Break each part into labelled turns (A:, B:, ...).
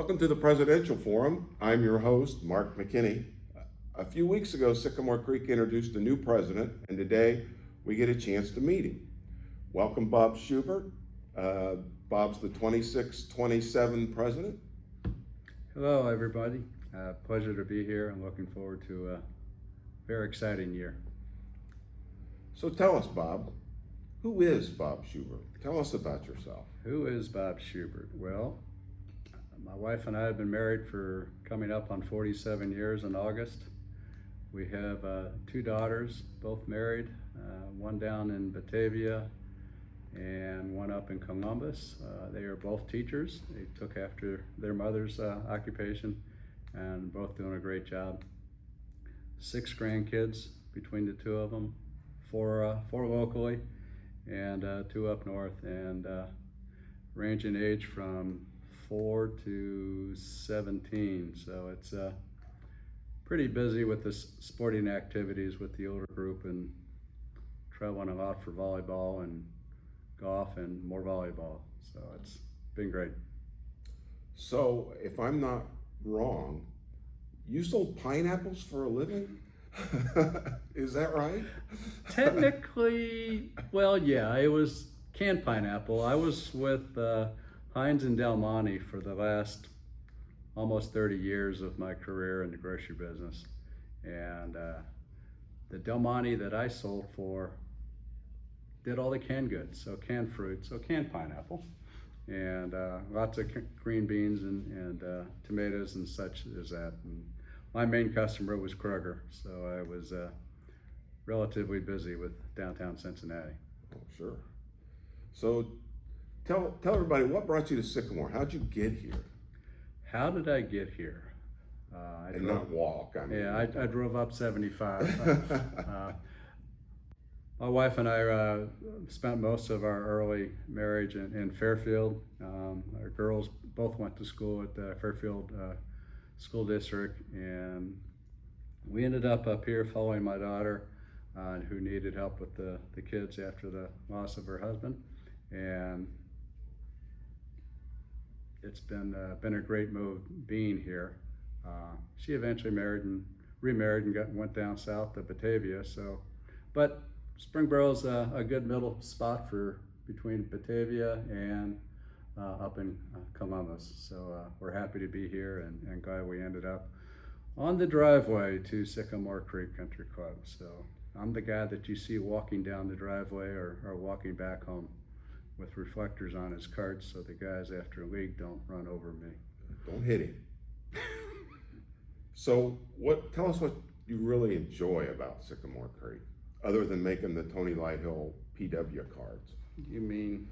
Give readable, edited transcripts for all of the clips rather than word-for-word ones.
A: Welcome to the Presidential Forum. I'm your host, Mark McKinney. A few weeks ago, Sycamore Creek introduced a new president, and today we get a chance to meet him. Welcome, Bob Schubert. Bob's the 26-27 president.
B: Hello, everybody. Pleasure to be here. I'm looking forward to a very exciting year.
A: So tell us, Bob, who is Bob Schubert? Tell us about yourself.
B: Who is Bob Schubert? Well, my wife and I have been married for coming up on 47 years in August. We have two daughters, both married, one down in Batavia and one up in Columbus. They are both teachers. They took after their mother's occupation and both doing a great job. 6 grandkids between the two of them, four locally and 2 up north, and range in age from 4 to 17. So it's pretty busy with the sporting activities with the older group, and traveling a lot for volleyball and golf and more volleyball. So it's been great.
A: So if I'm not wrong, you sold pineapples for a living? Is that right?
B: Technically, well, yeah, it was canned pineapple. I was with Heinz and Del Monte for the last almost 30 years of my career in the grocery business. And the Del Monte that I sold for did all the canned goods, so canned fruit, so canned pineapple, and lots of green beans and tomatoes and such as that. And my main customer was Kroger, so I was relatively busy with downtown Cincinnati.
A: Oh, sure. So tell everybody, what brought you to Sycamore? How'd you get here?
B: How did I get here?
A: Not walk.
B: I drove up 75. My wife and I spent most of our early marriage in Fairfield. Our girls both went to school at Fairfield School District, and we ended up here following my daughter, who needed help with the kids after the loss of her husband. And it's been a great move being here. She eventually remarried and went down south to Batavia. So, but Springboro's a good middle spot for between Batavia and up in Columbus. So we're happy to be here and glad we ended up on the driveway to Sycamore Creek Country Club. So I'm the guy that you see walking down the driveway or walking back home with reflectors on his cart so the guys after a league don't run over me.
A: Don't hit him. So tell us what you really enjoy about Sycamore Creek, other than making the Tony Lighthill PW cards.
B: You mean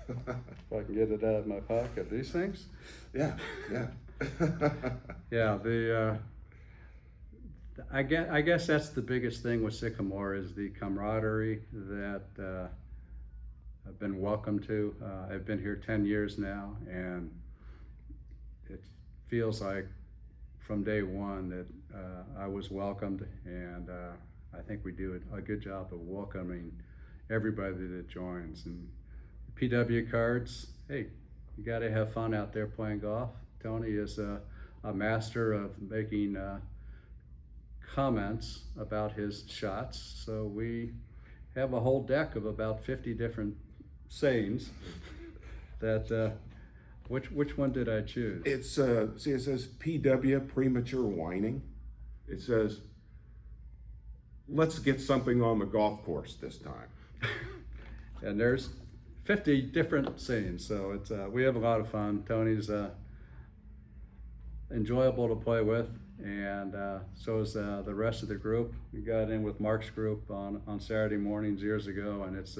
B: if I can get it out of my pocket, these things?
A: Yeah.
B: Yeah, I guess that's the biggest thing with Sycamore is the camaraderie that I've been welcomed to. I've been here 10 years now, and it feels like from day one that I was welcomed, and I think we do a good job of welcoming everybody that joins. And PW cards, hey, you got to have fun out there playing golf. Tony is a master of making comments about his shots, so we have a whole deck of about 50 different sayings that which one did I choose?
A: It's see, it says PW, premature whining. It says, let's get something on the golf course this time.
B: And there's 50 different sayings, so it's we have a lot of fun. Tony's enjoyable to play with, and so is the rest of the group. We got in with Mark's group on Saturday mornings years ago, and it's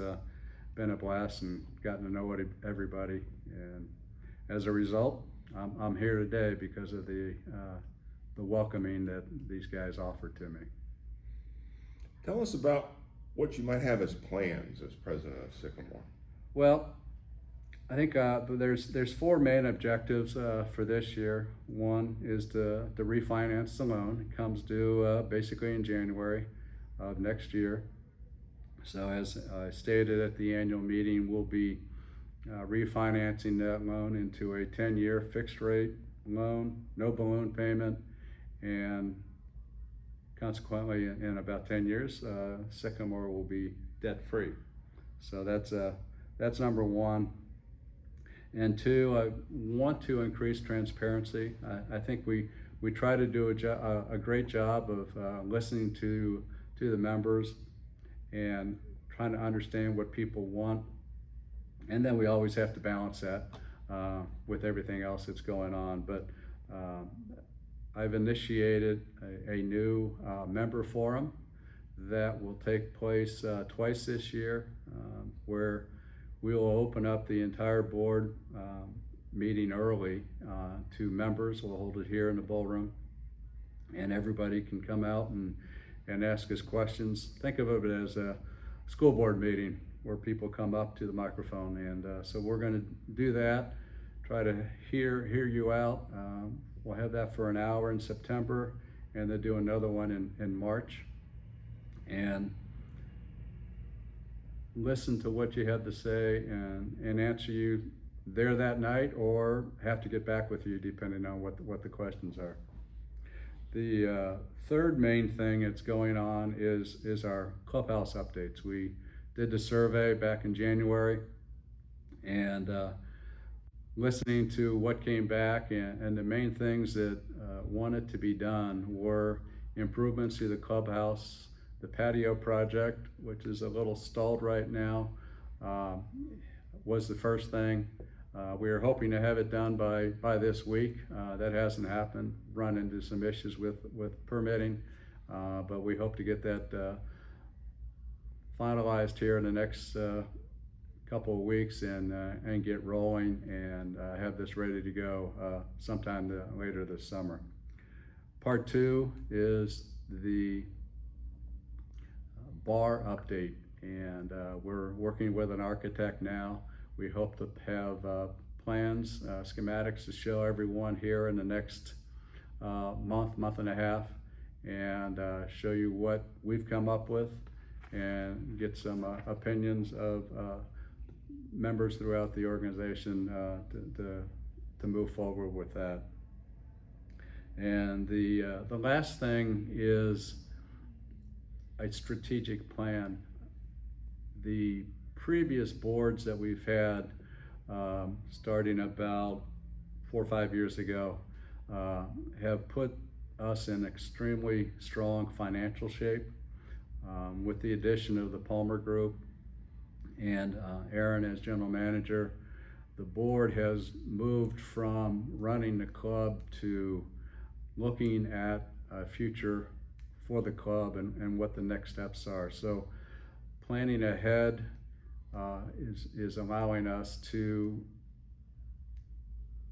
B: been a blast and gotten to know everybody. And as a result, I'm here today because of the welcoming that these guys offered to me.
A: Tell us about what you might have as plans as president of Sycamore.
B: Well, I think there's 4 main objectives for this year. One is to refinance the loan. It comes due basically in January of next year. So as I stated at the annual meeting, we'll be refinancing that loan into a 10-year fixed rate loan, no balloon payment, and consequently, in about 10 years, Sycamore will be debt-free. So that's number one. And two, I want to increase transparency. I think we try to do a great job of listening to the members and trying to understand what people want. And then we always have to balance that with everything else that's going on. But I've initiated a new member forum that will take place twice this year, where we will open up the entire board meeting early to members. We'll hold it here in the ballroom, and everybody can come out and ask us questions. Think of it as a school board meeting where people come up to the microphone, and so we're going to do that, try to hear you out. We'll have that for an hour in September, and then do another one in March, and listen to what you have to say and answer you there that night, or have to get back with you depending on what the questions are. The third main thing that's going on is our clubhouse updates. We did the survey back in January, and listening to what came back, and the main things that wanted to be done were improvements to the clubhouse. The patio project, which is a little stalled right now, was the first thing. We were hoping to have it done by this week. That hasn't happened. Run into some issues with permitting, but we hope to get that finalized here in the next couple of weeks and get rolling and have this ready to go sometime later this summer. Part two is the bar update, and we're working with an architect now. We hope to have plans, schematics to show everyone here in the next month and a half, and show you what we've come up with, and get some opinions of members throughout the organization to move forward with that. And the last thing is a strategic plan. The previous boards that we've had, starting about 4 or 5 years ago, have put us in extremely strong financial shape. With the addition of the Palmer Group and Aaron as general manager, the board has moved from running the club to looking at a future for the club and what the next steps are. So planning ahead is allowing us to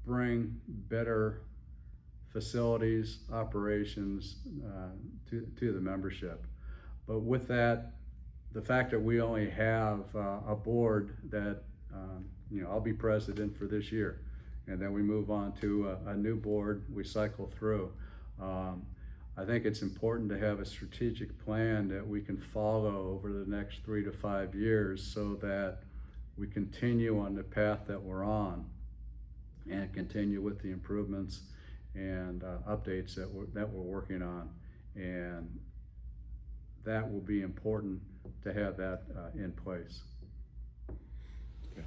B: bring better facilities, operations to the membership. But with that, the fact that we only have a board that, I'll be president for this year, and then we move on to a new board, we cycle through. I think it's important to have a strategic plan that we can follow over the next 3 to 5 years, so that we continue on the path that we're on and continue with the improvements and updates that we're working on. And that will be important to have that in place.
A: Okay.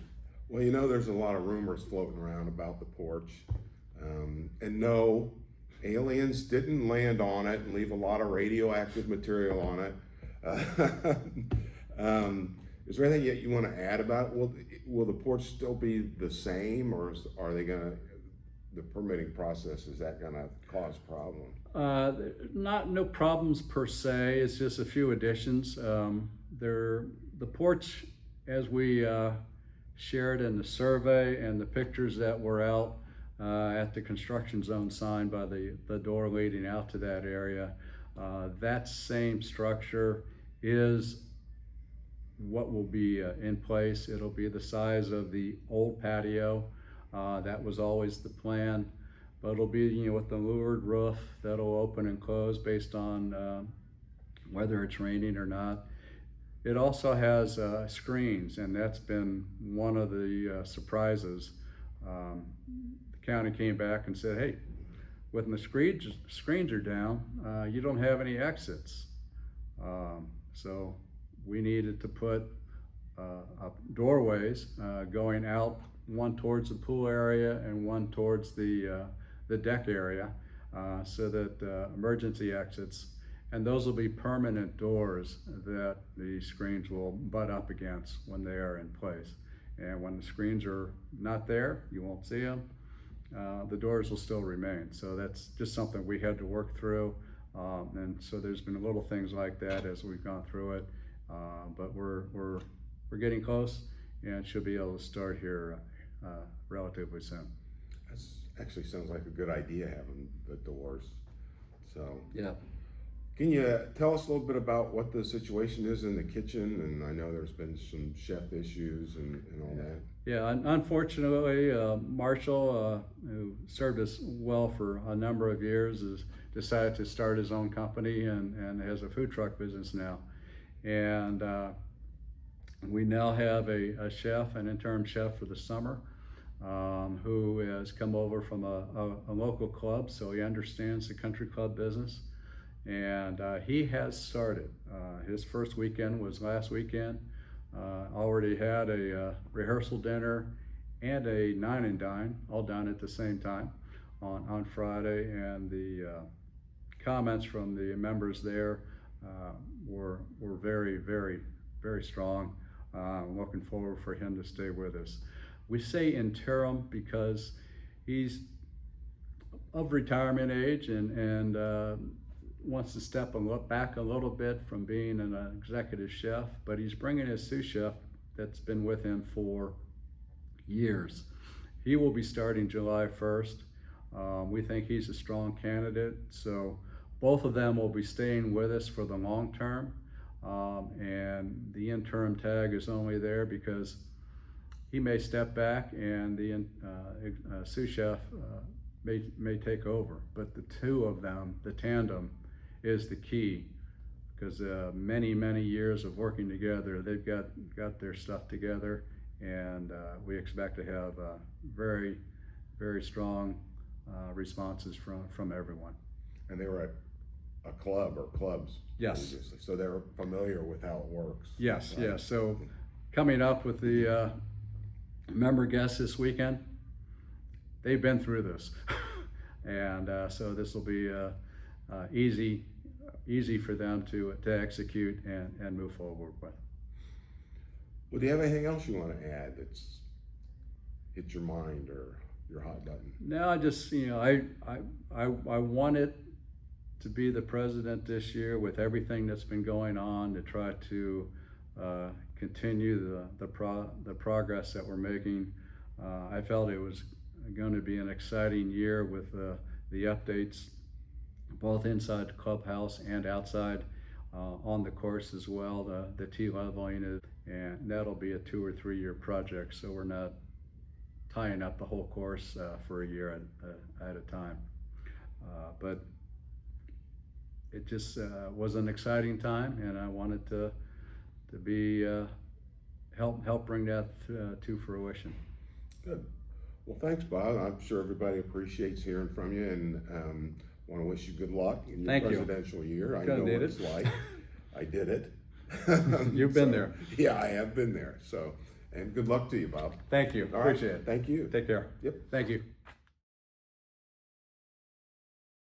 A: Well, there's a lot of rumors floating around about the porch. And no, aliens didn't land on it and leave a lot of radioactive material on it. Is there anything yet you want to add about it? Will the porch still be the same, or are they the permitting process, is that gonna cause problems?
B: No problems per se. It's just a few additions. The porch, as we shared in the survey and the pictures that were out at the construction zone sign by the door leading out to that area, that same structure is what will be in place. It'll be the size of the old patio. That was always the plan, but it'll be with the louvered roof that'll open and close based on whether it's raining or not. It also has screens, and that's been one of the surprises. The county came back and said, hey, when the screens are down, you don't have any exits. So we needed to put up doorways going out, one towards the pool area and one towards the deck area, so that emergency exits, and those will be permanent doors that the screens will butt up against when they are in place. And when the screens are not there, you won't see them. The doors will still remain. So that's just something we had to work through. And so there's been little things like that as we've gone through it. But we're getting close, and should be able to start here relatively soon.
A: That actually sounds like a good idea, having the doors. So,
B: Yeah.
A: can you tell us a little bit about what the situation is in the kitchen? And I know there's been some chef issues and all that.
B: Yeah, unfortunately, Marshall, who served us well for a number of years, has decided to start his own company and has a food truck business now. And we now have a chef, an interim chef for the summer, who has come over from a local club, so he understands the country club business. And he has started. His first weekend was last weekend. Already had a rehearsal dinner and a 9 and dine, all done at the same time on Friday. And the comments from the members there were very, very, very strong. Looking forward for him to stay with us. We say interim because he's of retirement age and wants to step back a little bit from being an executive chef, but he's bringing his sous chef that's been with him for years. He will be starting July 1st. We think he's a strong candidate, so both of them will be staying with us for the long term. And the interim tag is only there because he may step back and the sous chef may take over. But the two of them, the tandem, is the key, because many years of working together, they've got their stuff together, and we expect to have very strong responses from everyone.
A: And they were at a club or clubs.
B: Yes.
A: Previously, so they're familiar with how it works.
B: Yes,
A: right?
B: yes. So coming up with the member guests this weekend, they've been through this. And so this will be easy for them to execute and move forward with.
A: Well, do you have anything else you want to add that's hit your mind or your hot button?
B: No, I just, I wanted to be the president this year with everything that's been going on, to try to continue the progress that we're making. I felt it was going to be an exciting year with the updates, both inside the clubhouse and outside on the course as well. The T-leveling is, and that'll be a 2 or 3 year project, so we're not tying up the whole course for a year at a time. But it just was an exciting time, and I wanted to be help bring that to fruition.
A: Good. Well, thanks, Bob. I'm sure everybody appreciates hearing from you, and want to wish you good luck in your
B: Thank you.
A: presidential year. I
B: Gonna
A: know
B: need
A: what
B: it.
A: it's like. I did it.
B: You've been there.
A: Yeah, I have been there. So, and good luck to you, Bob.
B: Thank you.
A: All right.
B: Appreciate it.
A: Thank you.
B: Take care.
A: Yep.
B: Thank you.